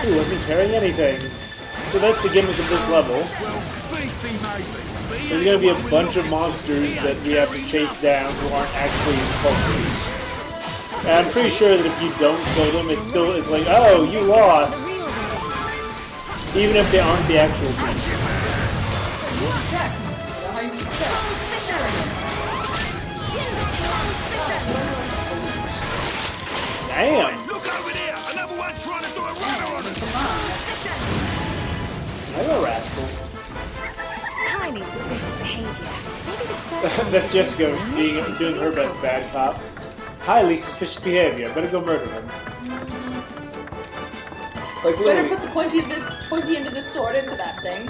He wasn't carrying anything. So that's the gimmick of this level. There's gonna be a bunch of monsters that we have to chase down who aren't actually culprits. And I'm pretty sure that if you don't kill them, it's like, oh, you lost. Even if they aren't the actual creature. Damn! Look over there! Another one's trying to do a runner on us! Hello, rascal. Highly suspicious behavior. Maybe the first That's Jessica doing her best bad cop. Highly suspicious behavior. Better go murder him. Like better put the pointy end of this sword into that thing.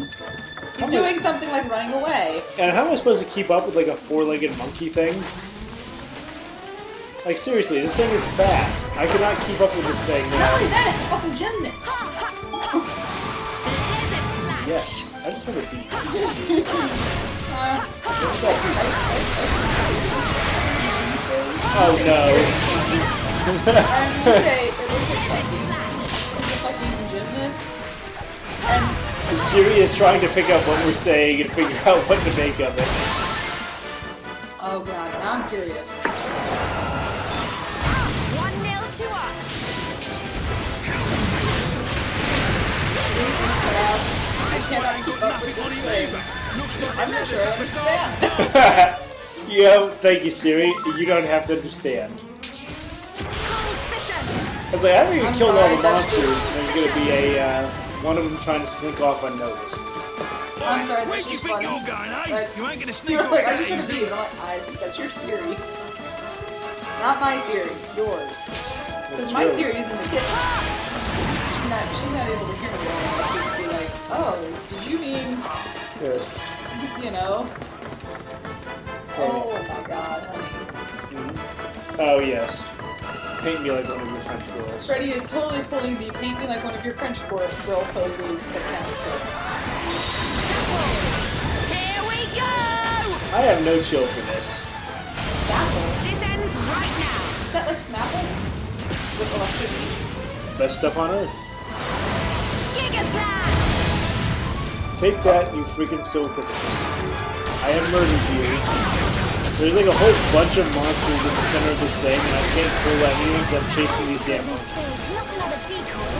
He's doing something like running away. And how am I supposed to keep up with like a four-legged monkey thing? Like seriously, this thing is fast. I cannot keep up with this thing. Not only that, it's a fucking gymnast. Yes, I just want to beat. Oh no! I'm gonna say it looks like a fucking gymnast. And Siri is trying to pick up what we're saying and figure out what to make of it. oh god, now I'm curious. 1-0 to us. I cannot keep up with this thing. I'm not sure I understand. Yeah, thank you, Siri. You don't have to understand. I was like, I haven't even killed all the monsters. There's gonna be a one of them trying to sneak off unnoticed. I'm sorry, Where that's do you just think funny. you're going, eh? Like, You ain't gonna sneak you're off like, I that just want to easy. beat it. I'm like, I think that's your Siri. Not my Siri, yours. Because my true. Siri is in the kitchen. She's not able to hear me. She'd be like, oh, did you mean, Yes. you know? Oh my god, honey. Oh yes. Paint me like one of your French girls. Freddy is totally pulling the paint me like one of your French girl poses that counts. Here we go! I have no chill for this. Snapple? This ends right now. Is that like Snapple? With electricity? Best stuff on earth. Giga Slash! Take that, you freaking silverpithecus. I have murdered you. There's like a whole bunch of monsters in the center of this thing, and I can't kill anything because I'm chasing these damn monsters. Not another decoy.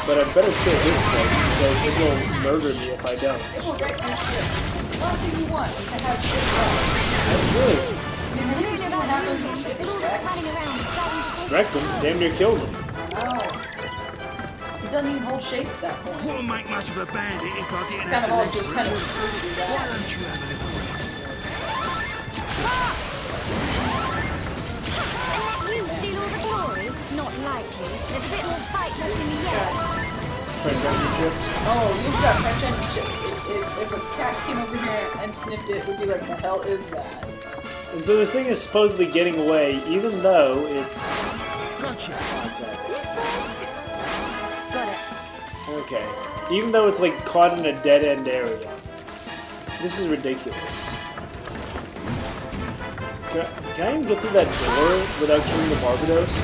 But I better kill this thing, because it will murder me if I don't. It will wreck your shit. The last thing you want is to have shit wrecked. That's true. I mean, have you ever seen what happens when shit is wrecked? Wrecked him, damn near killed him. No. It doesn't even hold shape at that point. Wouldn't make much of a bandit if I It's didn't kind have of all to just let kind you of loose. screws Why out. don't you have a little rest? And let you steal all the glory? Not likely. There's a bit more fight left in me yet. French onion chips. Oh, you've got French onion chip. If a cat came over here and sniffed it, would be like, the hell is that? And so this thing is supposedly getting away, even though it's... Gotcha. Yes, boss. Got it. Okay. Even though it's like caught in a dead-end area. This is ridiculous. Can I even get through that door without killing the Barbados?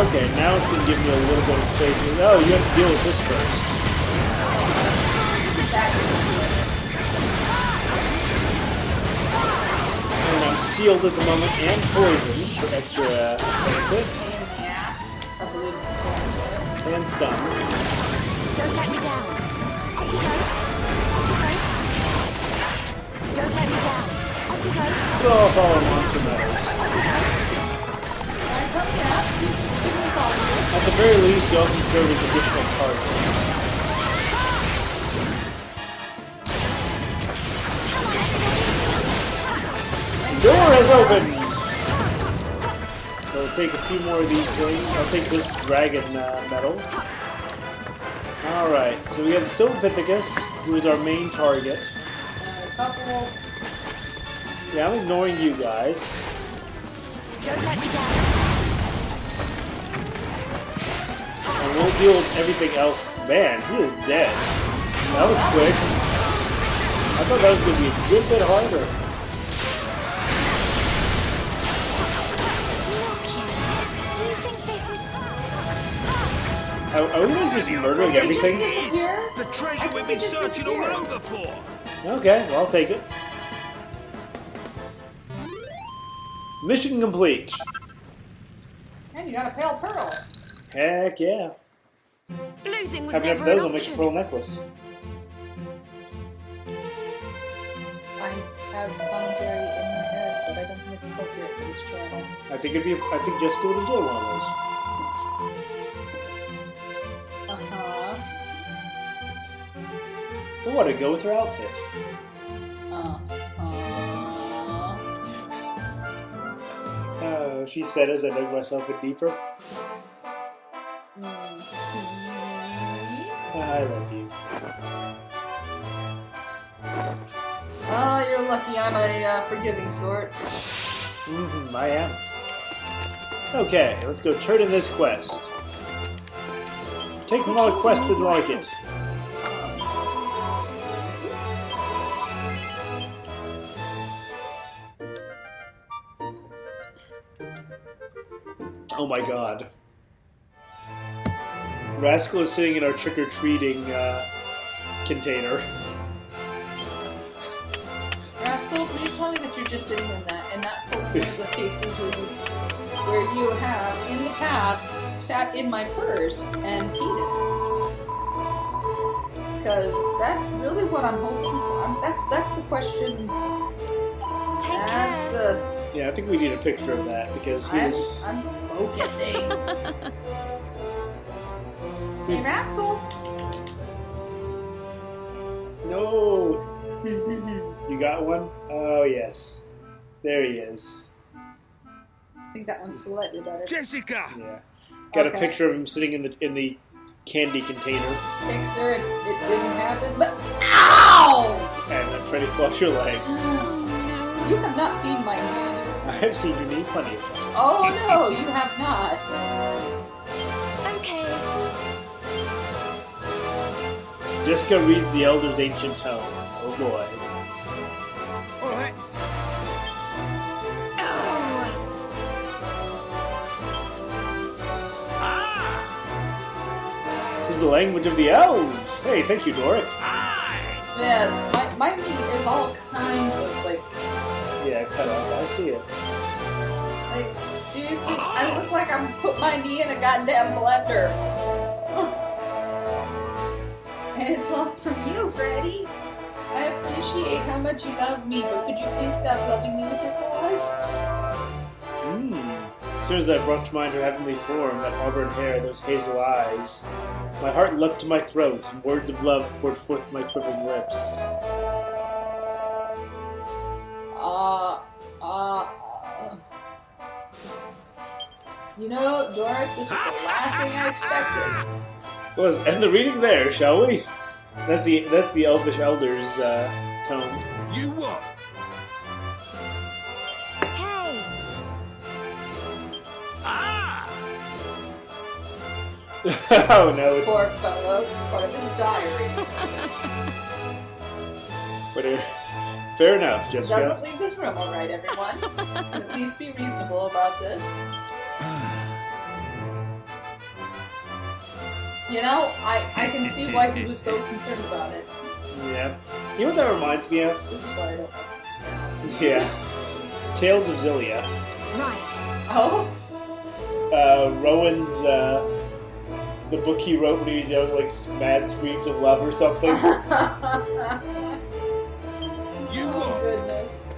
Okay, now it's gonna give me a little bit of space. Oh, you have to deal with this first. And I'm sealed at the moment and poisoned for extra benefit. Pain in the ass. I believe it's the term for it. And stunned. Don't let me down. Off you go. Off you go. Don't let me down. Off you go. Put off all our monster medals. Off you go. Guys, help me out. Do this all here. At the very least, y'all can serve as additional targets. Door has opened! So we'll take a few more of these things. I'll take this dragon medal. Alright, so we have the Silverpithecus, who is our main target. A couple. Yeah, I'm ignoring you guys. Don't let me down. And we'll deal with everything else. Man, he is dead. That was quick. I thought that was going to be a good bit harder. Are we like just murdering Did they everything? just disappear? The treasure we've been searching all over for. Okay, well, I'll take it. Mission complete. And you got a pale pearl. Heck yeah. Losing was Have enough of never an those, I'll make a option. pearl necklace. I have commentary in my head, but I don't think it's appropriate for this channel. I think Jessica would enjoy one of those. Uh-huh. But what, to go with her outfit? She said as I dug myself in deeper. I love you. Oh, you're lucky I'm a forgiving sort. I am. Okay, let's go turn in this quest. Take from all quests and like it. Oh my god. Rascal is sitting in our trick-or-treating container. Rascal, please tell me that you're just sitting in that and not pulling one of the cases where you have, in the past, sat in my purse and peed in it. Because that's really what I'm hoping for. That's the question. Take That's care. the... Yeah, I think we need a picture of that because he was... I'm focusing. Hey, Rascal! No! You got one? Oh, yes. There he is. I think that one's slightly better. Jessica! Yeah. Got Okay. a picture of him sitting in the candy container. Pixar, it didn't happen, but... Ow! And then Freddy claws your leg. You have not seen my knee. I have seen your knee plenty of times. Oh no, you have not. Okay. Jessica reads the Elder's ancient tome. Oh boy. Alright. This is the language of the elves. Hey, thank you, Doric. Yes, my knee is all kinds of like Yeah, cut off. I see it. seriously, I look like I'm put my knee in a goddamn blender. And it's all from you, Freddy. I appreciate how much you love me, but could you please stop loving me with your claws? As soon as I brought to mind her heavenly form, that auburn hair, those hazel eyes, my heart leapt to my throat, and words of love poured forth from my quivering lips. You know, Doric, this was the last thing I expected. Well, let's end the reading there, shall we? That's the Elvish Elders tome. You what? Hey. Oh no! It's, Poor fellow, it's part of his diary. fair enough, Jessica. Doesn't leave this room alright, everyone. At least be reasonable about this. You know, I can see why he was so concerned about it. Yeah. You know what that reminds me of? This is why I don't like things now. Yeah. Tales of Zillia. Right. Oh? Rowan's the book he wrote when he was young, like Mad Screams of Love or something. You Oh what? goodness.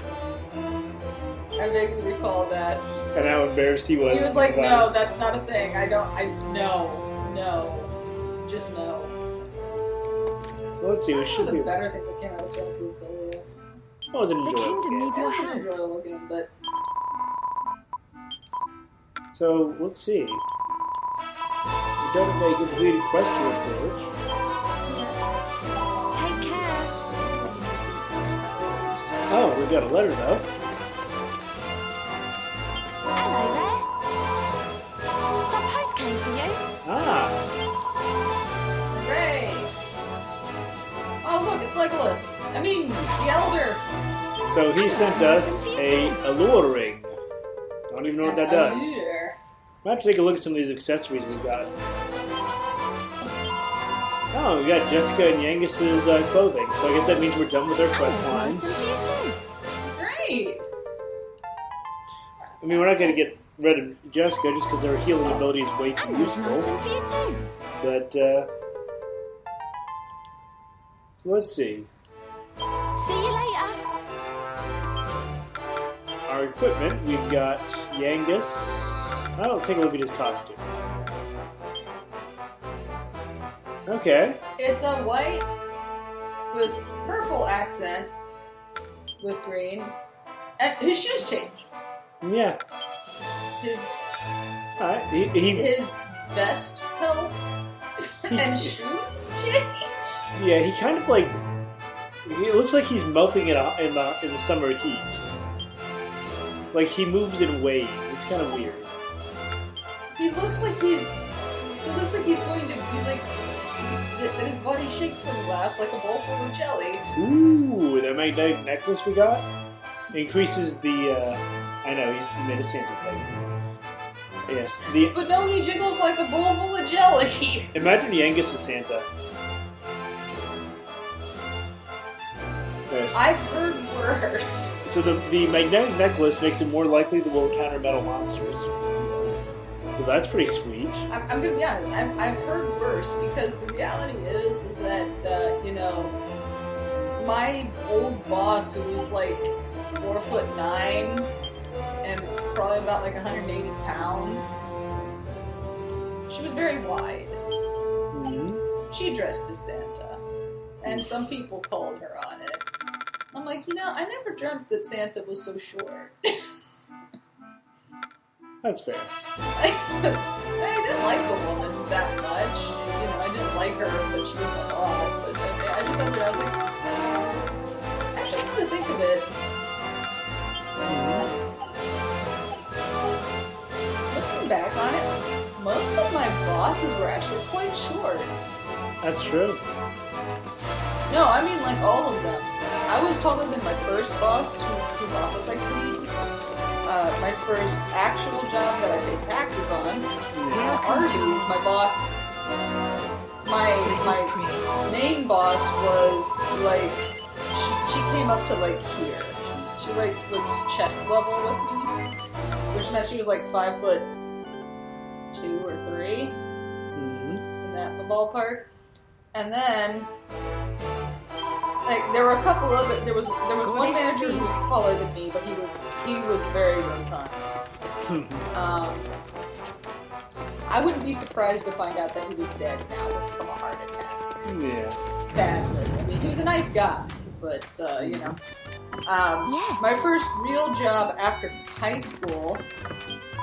I vaguely recall that. And how embarrassed he was. He was like, about no, it. that's not a thing. No. Just no. Well, let's see. We One should of be. the better things that came out of Tales of Zillia. That was an The enjoyable kingdom game. needs your It's an help. enjoyable game, but So let's see. We don't have a completed quest to report. Take care. Oh, we got a letter though. Hello there. Some post came for you. Ah, hooray! Oh look, it's Legolas. I mean, the Elder. so he sent us a allure ring. I don't even know what that does. Allure. I have to take a look at some of these accessories we've got. Oh, we got Jessica and Yangus's clothing, so I guess that means we're done with our quest There's an lines. item for you too. Great. I mean, we're not going to get rid of Jessica just because her healing ability is way too And there's an useful. item for you too. But, so let's see. See you later. Our equipment, we've got Yangus. Oh, take a look at his costume. Okay. It's a white with purple accent with green. And his shoes changed. Yeah. His Alright. his vest belt and shoes changed. Yeah, he kind of like... It looks like he's melting in the summer heat. Like, he moves in waves. It's kind of weird. He looks like he's going to be like that his body shakes when he laughs like a bowl full of jelly. Ooh, that magnetic necklace we got increases the. I know you made a Santa thing. Yes, But no, he jiggles like a bowl full of jelly. imagine Yangus as Santa. Yes. I've heard worse. So the magnetic necklace makes it more likely that we'll encounter metal monsters. Well, that's pretty sweet. I'm gonna be honest. I've heard worse because the reality is that my old boss, who was like 4'9" and probably about like 180 pounds, she was very wide. Mm-hmm. She dressed as Santa, and some people called her on it. I'm like, I never dreamt that Santa was so short. That's fair. I didn't like the woman that much. I didn't like her, but she was my boss. But I just sat there, I was like, actually, come to think of it, looking back on it, most of my bosses were actually quite short. That's true. No, I mean like all of them. I was taller than my first boss, whose office I cleaned. My first actual job that I paid taxes on. Arby's, my boss, my main boss was like, she came up to like here. She like was chest level with me, which meant she was like 5'2" or 3 in that ballpark. And then like there were a couple other there was one manager who was taller than me, but he was very rotund. I wouldn't be surprised to find out that he was dead now from a heart attack. Yeah. Sadly, I mean he was a nice guy, but my first real job after high school,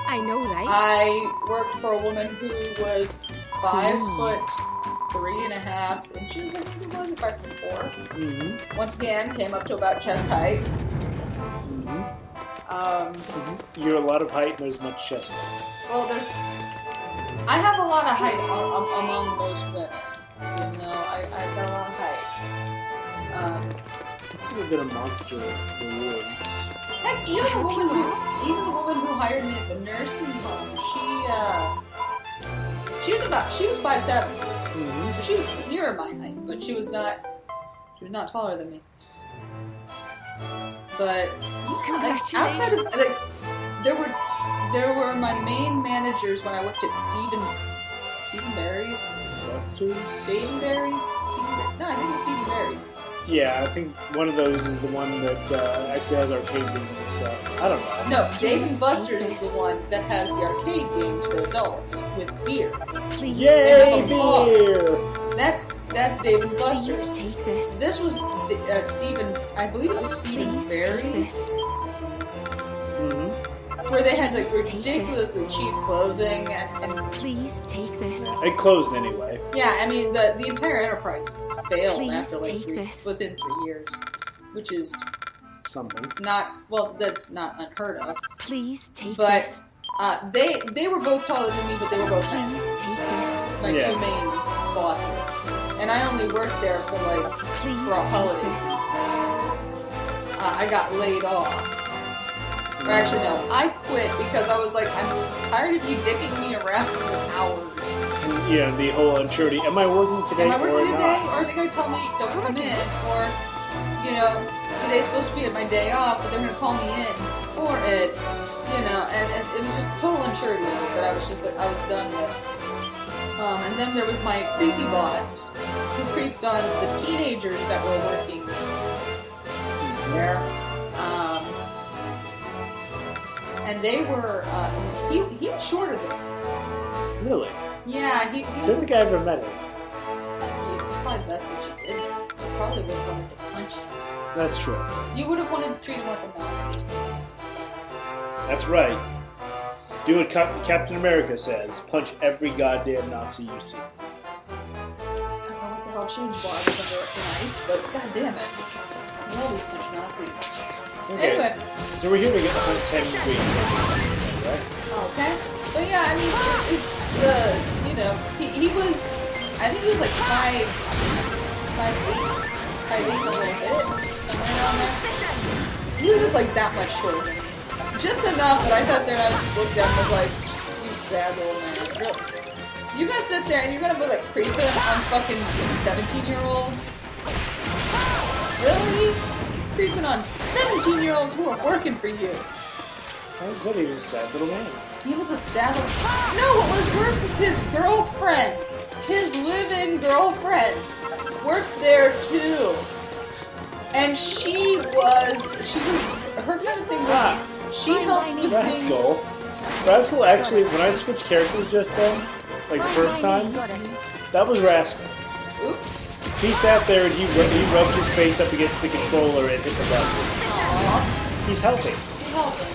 I know, right? I worked for a woman who was 5'3.5" inches, I think it was, or 5'4". Mm-hmm. Once again, came up to about chest height. You're a lot of height and there's much chest. Well, I have a lot of height among most women. I've got a lot of height. Let's get a bit of monster rewards. Heck, even the woman who hired me at the nursing home, she was 5'7". Mm-hmm. So she was nearer my height, but she was not taller than me. But Congratulations. outside of there were my main managers when I worked at Stephen Barry's. Busters? Stephen Barry's? No, I think it was Stephen Barry's. Yeah, I think one of those is the one that actually has arcade games and stuff. I don't know. No, Dave and Buster's is the one that has the arcade games for adults with beer. Please Yay, take this. beer! That's Dave and Buster's. Please take this. This was Stephen, I believe it was Stephen Please take Barry's, this. Mm-hmm. where they had like Please take ridiculously cheap clothing and Please take this. It closed anyway. yeah, I mean the entire enterprise failed Please after like take this. within 3 years, which is Something. that's not unheard of. Please take But this. they were both taller than me, but they were both men. Please take this. My Yeah. two main bosses, and I only worked there for like Please for a take holiday this. season. I got laid off. Or actually, no, I quit because I was like, I'm tired of you dicking me around for hours. you know, the whole unsurety. Am I working today Am I working or today? not? Or are they going to tell me, don't come in? Or, you know, today's supposed to be my day off, but they're going to call me in for it. You know, and it was just the total unsurety of it that I was done with. And then there was my creepy boss, who creeped on the teenagers that were working there. And they were, he was shorter than me. Really? Yeah, he I was. don't think I ever met him. It's probably best that you did. You probably would have wanted to punch him. That's true. You would have wanted to treat him like a Nazi. That's right. Do what Captain America says. Punch every goddamn Nazi you see. I don't know what the hell changed while I was under ice, but god damn it. We always punch Nazis. Okay. Anyway. So we're here to get the 10 degrees, right? Okay. But yeah, I mean, it's, you know, he was, I think he was like 5'8", a little bit, somewhere around there. He was just like that much shorter than me. Just enough that I sat there and I just looked at him and was like, you sad little man. Really? You're gonna sit there and you're gonna be like creeping on fucking 17-year-olds? Really? Creeping on 17-year-olds who are working for you. I said he was a sad little man. He was a sad little... No, what was worse is his girlfriend. His live-in girlfriend worked there too. And she was, her kind of thing was, she helped with things. Rascal actually, when I switched characters just then, like the first time, that was Rascal. Oops. He sat there and he rubbed his face up against the controller and hit the button. Aww. He's helping. He helped him.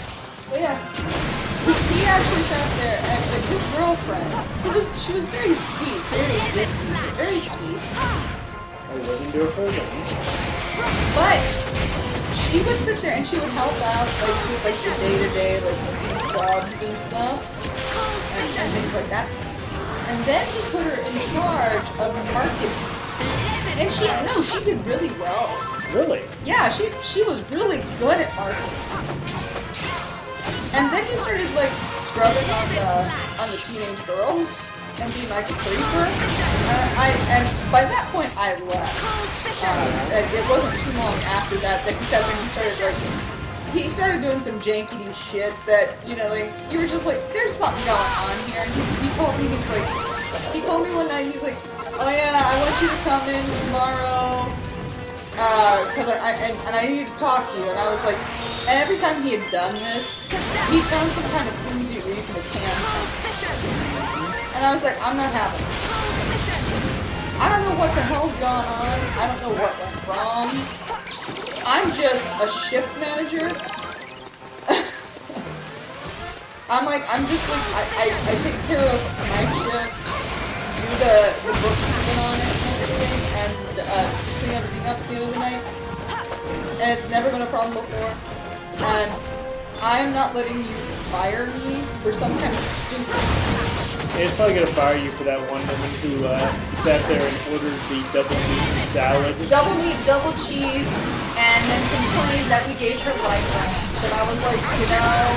But yeah, he actually sat there and like, his girlfriend, she was very sweet, very sweet. I wasn't doing for things. But she would sit there and she would help out like with like the day-to-day, like looking subs and stuff and things like that. And then he put her in charge of marketing. And she did really well. Really? Yeah, she was really good at marketing. And then he started like scrubbing on the teenage girls and being like a creeper. And by that point I left. And it wasn't too long after that he sat there and he started doing some janky shit that, you know, like you were just like, there's something going on here. And he told me one night, he's like, oh yeah, I want you to come in tomorrow, cause I needed to talk to you, and I was like, and every time he had done this, he found some kind of flimsy reason to cancel, and I was like, I'm not having it. I don't know what the hell's gone on, I don't know what went wrong, I'm just a shift manager. I take care of my shift, do the bookkeeping on it and everything, and clean everything up at the end of the night. And it's never been a problem before. And I'm not letting you fire me for some kind of stupid... It's probably gonna fire you for that one woman who sat there and ordered the double meat salad. Double meat, double cheese, and then complained that we gave her light range. And I was like, you know,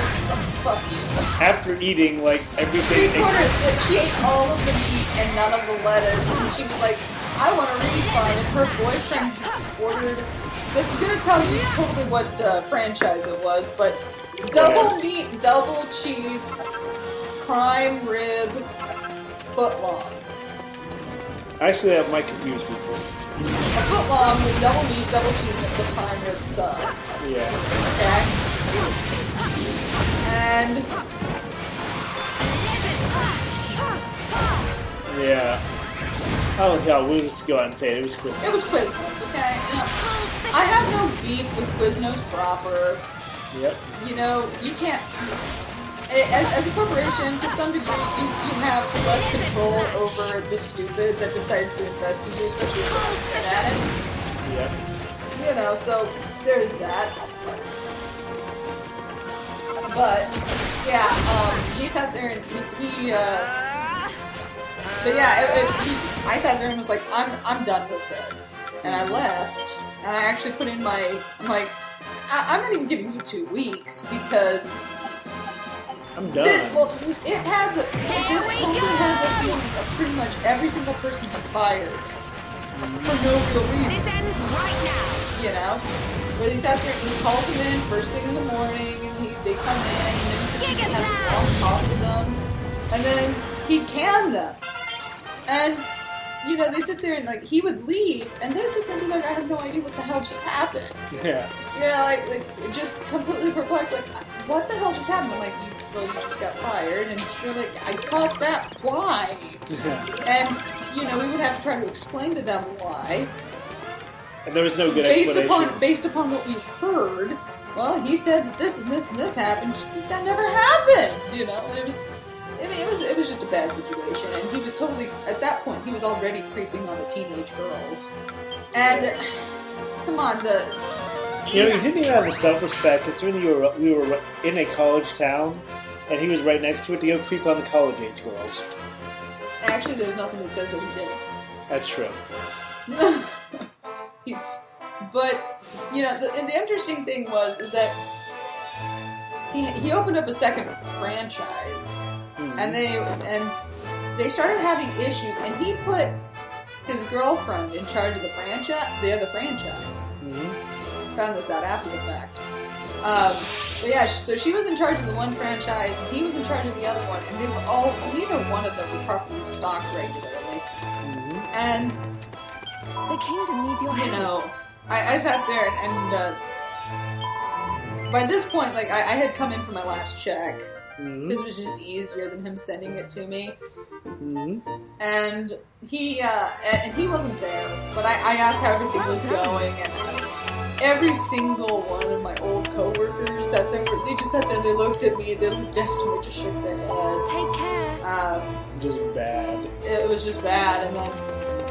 fuck you. After eating, like, everything... Like, she ate all of the meat and none of the lettuce. And she was like, I want a refund. And her boyfriend ordered... This is gonna tell you totally what franchise it was, but double meat, double cheese, prime rib, footlong. Actually, that might confuse people. A footlong with double meat, double cheese, and it's a prime rib sub. Yeah. Okay? And... Yeah. Oh, yeah, we'll just go out and say it. It was Quiznos. It was Quiznos, okay? You know, I have no beef with Quiznos proper. Yep. You know, you can't... As a corporation, to some degree, you have less control over the stupid that decides to invest in you, especially if you're not good at it. Yep. You know, so there's that. But, yeah, he sat there and he but yeah, I sat there and was like, I'm done with this. And I left, and I actually put in I'm like, I'm not even giving you 2 weeks, because I'm done. This totally had the feeling of pretty much every single person he fired for no real reason. This ends right now. You know? Where he sat there and he calls them in first thing in the morning and they come in and then he can have a long talk with them. And then he'd can them. And, you know, they'd sit there and, like, he would leave and they'd sit there and be like, I have no idea what the hell just happened. Yeah. You know, like just completely perplexed, like, what the hell just happened? Like, you just got fired, and you're like, I caught that, why? And, you know, we would have to try to explain to them why. And there was no good explanation. Based upon what we heard, well, he said that this and this and this happened, that never happened, you know, and it was just a bad situation, and he was totally, at that point, he was already creeping on the teenage girls. And, come on, you know, he didn't even have the self-respect, considering we were in a college town, and he was right next to it to go creep on the college-age girls. Actually, there's nothing that says that he did. That's true. But, you know, the interesting thing is that he opened up a second franchise, and they started having issues, and he put his girlfriend in charge of the other franchise. Found this out after the fact. But yeah, so she was in charge of the one franchise, and he was in charge of the other one, and they were neither one of them were properly stocked regularly. And the kingdom needs your help. You know, I sat there and by this point, like, I had come in for my last check, because it was just easier than him sending it to me. And he wasn't there, but I asked how everything was going, and every single one of my old coworkers sat there. They just sat there and they looked at me. They looked down and they just shook their heads. Take care. Just bad. It was just bad. And then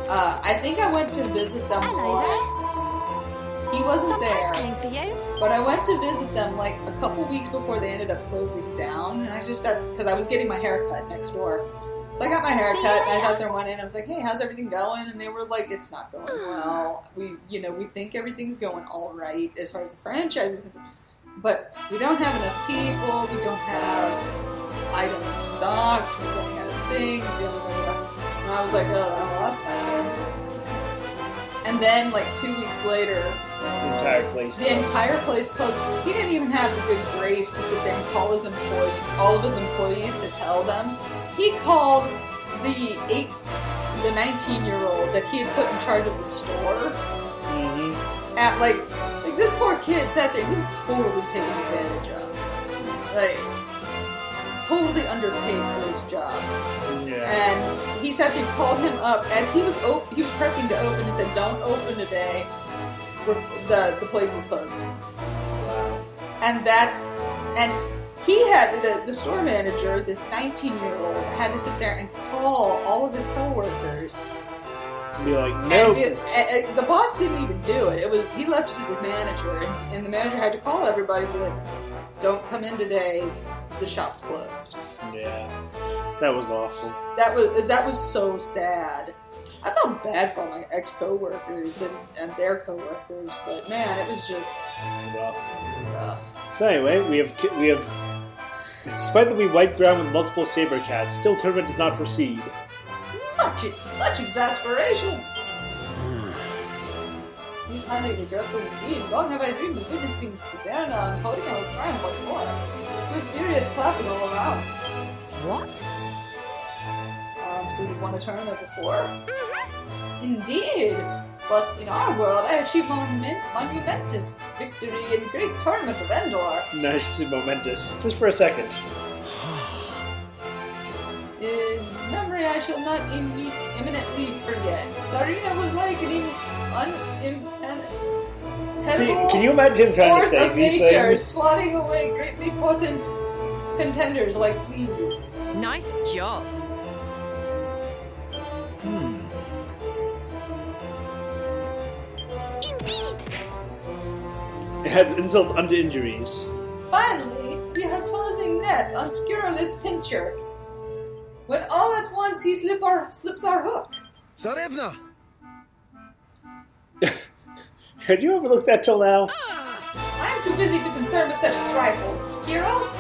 I think I went to visit them once. He wasn't there. Came for you. But I went to visit them like a couple weeks before they ended up closing down. And I just sat because I was getting my hair cut next door. So I got my hair cut, and I sat there and went in, and I was like, hey, how's everything going? And they were like, it's not going well. We think everything's going all right as far as the franchise is concerned. But we don't have enough people, we don't have items stocked, we're running out of things, and I was like, oh, well, that's not good. And then, like, 2 weeks later, the entire place closed. He didn't even have the good grace to sit there and call all of his employees to tell them. He called the 19-year-old that he had put in charge of the store. At like this poor kid sat there. He was totally taken advantage of, like totally underpaid for his job. And he sat there and called him up as he was prepping to open. He said, "Don't open today. The place is closing." And he had, the store manager, this 19-year-old, had to sit there and call all of his coworkers. Be like, no. And the boss didn't even do it. He left it to the manager, and the manager had to call everybody and be like, don't come in today, the shop's closed. Yeah, that was awful. That was so sad. I felt bad for all my ex-coworkers and their coworkers, but man, it was just rough. So anyway, we have. Despite that we wiped ground with multiple saber cats, still tournament does not proceed. Such exasperation! He's highly regretful indeed. Long have I dreamed of witnessing Savannah and holding our triumph once more, with furious clapping all around. What? So you've won a tournament before? Indeed! But in our world, I achieved monumentous victory in great tournament of Endor. Nice and momentous. Just for a second. His memory I shall not imminently forget. Sarina was like an unimpenetrable can you imagine him trying to force say of these nature, things? swatting away greatly potent contenders like fleas. Nice job. Indeed. It has insult unto injuries. Finally, we are closing net on Scurrilous Pincher. When all at once he slips our hook. Tsarevna! Had you overlooked that till now? I'm too busy to concern with such trifles. Hero,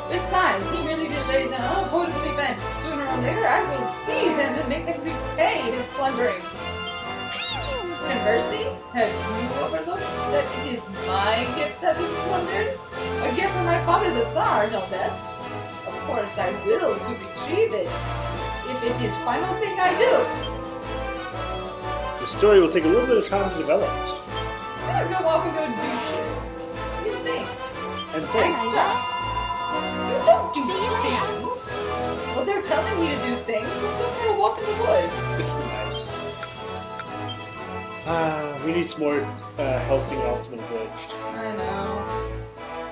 Besides, he merely delays an unavoidable event. Sooner or later, I will seize him and make him repay his plunderings. Conversely, have you overlooked that it is my gift that was plundered? A gift from my father the Tsar, no less. Of course, I will to retrieve it, if it is final thing I do. The story will take a little bit of time to develop. I'm gonna go off and go do shit. New things. And And thanks. stuff. You don't do See you later. things. Well, they're telling me to do things. Let's go for a walk in the woods. Nice. We need some more Helsing Ultimate Abridged. I know.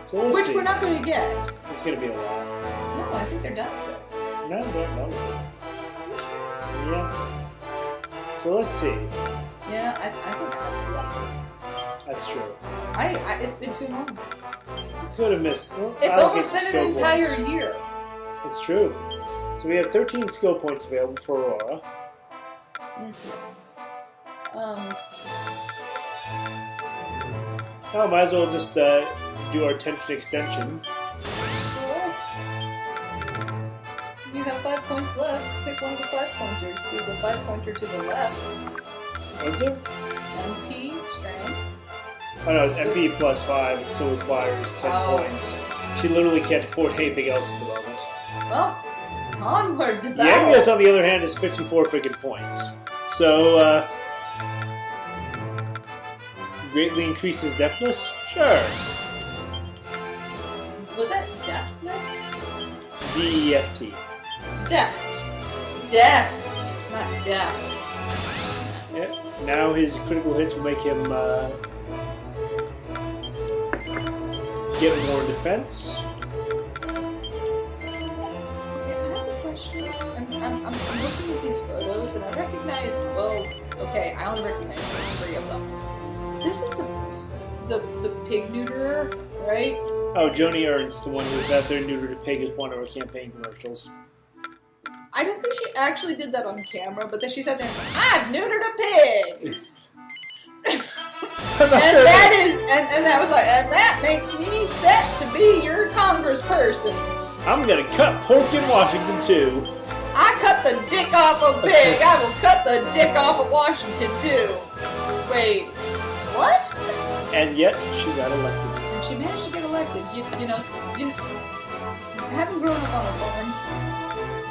So let's Which see. we're not going to get. It's going to be a lot. No, I think they're done with it. No, no. Yeah. So let's see. Yeah, I think I have to look. That's true. It's been too long. Let's go to Miss. Well, It's I'll almost get been some an skill entire points. year. It's true. So we have 13 skill points available for Aurora. Oh, might as well just do our tension extension. Cool. You have 5 points left. Pick one of the 5-pointers. There's a 5-pointer to the left. Was there? MP, strength. Oh no, it's MP plus 5. It still requires 10 Oh. points. She literally can't afford anything else at the moment. Well, onward to Yangus, battle. on the other hand, is 54 freaking points. So, greatly increases deafness? Sure. Was that deafness? DEFT. Deft. Deft. Not deaf. Yeah. Now his critical hits will make him get more defense. Okay, I have a question. I'm looking at these photos and I recognize, well, okay, I only recognize 3 of them. This is the pig neuterer, right? Oh, Joni Ernst, the one who's out there neutered a pig, is one of our campaign commercials. I don't think she actually did that on camera, but then she sat there and said, I've neutered a pig! I'm not And sure that is, and that was like, and that makes me set to be your congressperson. I'm gonna cut pork in Washington too. I cut the dick off a pig. I will cut the dick off of Washington too. Wait, what? And yet she got elected. And she managed to get elected. You know, having grown up on a farm,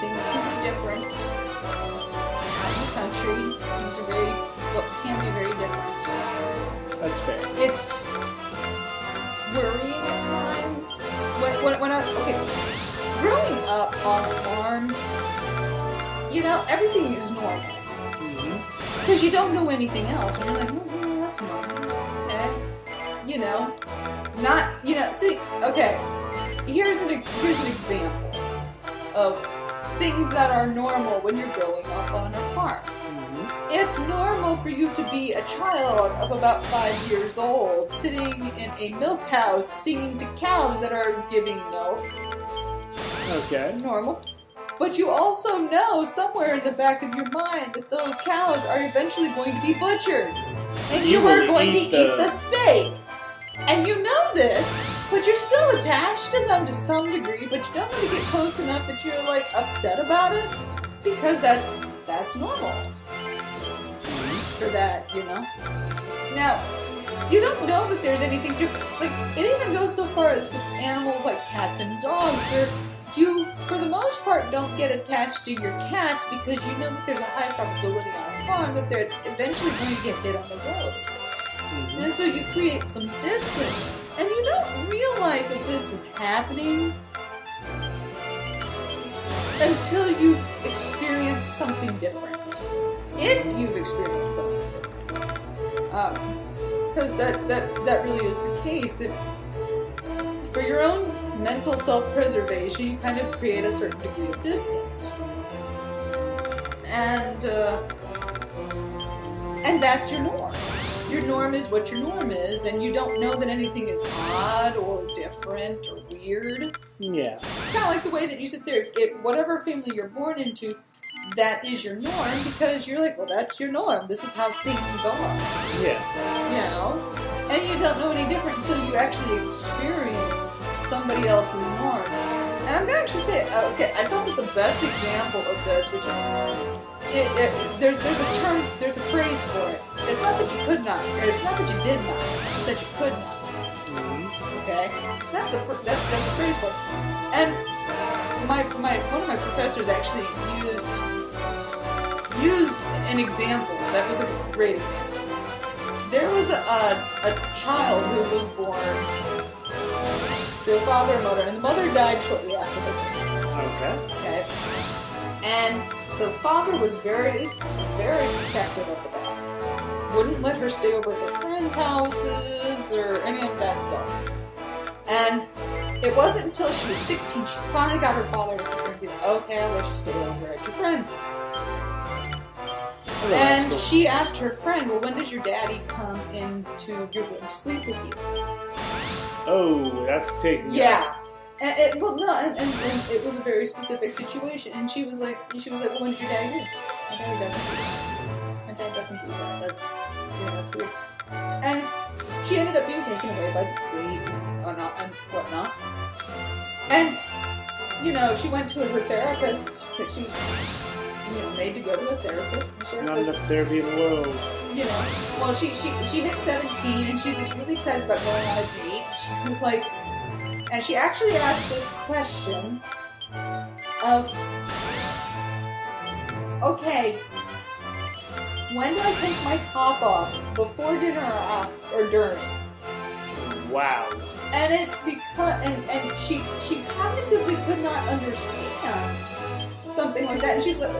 things can be different. Out in the country, things are can be very different. That's fair. It's worrying at times. When I growing up on a farm, you know, everything is normal because you don't know anything else, and you're like, oh, that's normal. Okay, you know, See, okay, here's an example of things that are normal when you're growing up on a farm. It's normal for you to be a child of about 5 years old, sitting in a milk house, singing to cows that are giving milk. Okay. Normal. But you also know somewhere in the back of your mind that those cows are eventually going to be butchered. And you will are going to eat eat the steak. And you know this, but you're still attached to them to some degree, but you don't want to get close enough that you're like upset about it, because that's normal. For that, you know. Now, you don't know that there's anything different. Like, it even goes so far as to animals like cats and dogs, where you, for the most part, don't get attached to your cats because you know that there's a high probability on a farm that they're eventually going to get hit on the road. And so you create some distance, and you don't realize that this is happening until you've experienced something different. If you've experienced something different. Because that really is the case, that for your own mental self-preservation, you kind of create a certain degree of distance. And that's your norm. Your norm is what your norm is, and you don't know that anything is odd or different or weird. Yeah. Kind of like the way that you sit there, whatever family you're born into, that is your norm, because you're like, well, that's your norm. This is how things are. Yeah. You know? And you don't know any different until you actually experience somebody else's norm. And I'm gonna actually say, okay, I thought that the best example of this, which is, there's a term, there's a phrase for it. It's not that you could not, or it's not that you did not, it's that you could not. Okay? That's the phrase for it. And one of my professors actually used an example that was a great example. There was a child who was born to a father and mother, and the mother died shortly after her birth. Okay. And the father was very, very protective of the daughter. Wouldn't let her stay over at her friends' houses or any of that stuff. And it wasn't until she was 16 she finally got her father to sit there and be like, okay, I'll let you stay over at your friend's house. Oh, and cool. she asked her friend, well, when does your daddy come into your room to sleep with you? Oh, that's taking. Yeah. And it was a very specific situation. And she was like, well, when did your daddy leave? My daddy doesn't do that. My dad doesn't do that. That's weird. And she ended up being taken away by the state and whatnot. And, she went to her therapist, that she was, made to go to a therapist. There's not enough therapy in the world. Well, she hit 17 and she was really excited about going on a date. She was like, and she actually asked this question of, okay, when do I take my top off? Before dinner or during? Wow. And it's because, and she cognitively could not understand something like that. And she was like,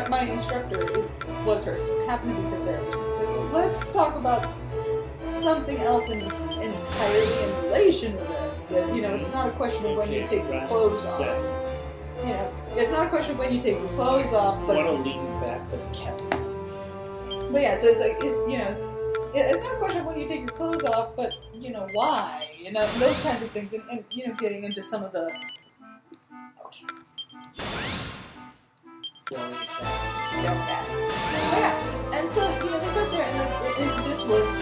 my instructor, it was her, happened to be her therapist. She was like, well, let's talk about something else entirely in relation to this. That, it's not a question of when you take your clothes off. It's not a question of when you take your clothes off, but... I want to lean back with a cap. But yeah, so it's like, it's not a question of when you take your clothes off, but, why? Those kinds of things. And getting into some of the... Okay. Yeah, and so they sat there, and this was a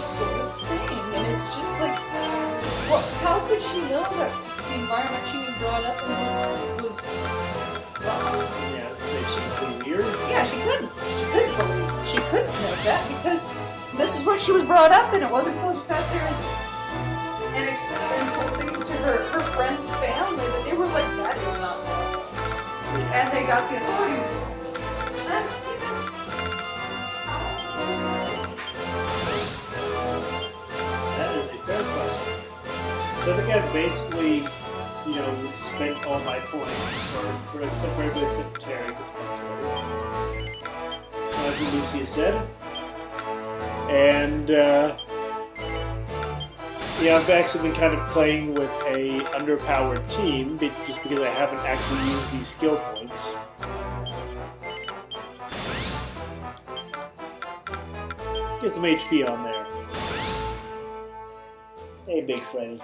sort of thing, and it's just like, well, how could she know that the environment she was brought up in was wrong? Yeah, she could be weird. Yeah, she couldn't. She couldn't know that because this is what she was brought up in. It wasn't until she sat there and told things to her friends' family that they were like, that is not normal. And they got the authorities. And, That is a fair question. So I think I've basically, spent all my points for except for everybody except for Terry, because fuck Terry. As Lucia said. And, I've actually been kind of playing with a underpowered team, just because I haven't actually used these skill points. Get some HP on there. Hey, Big Freddy.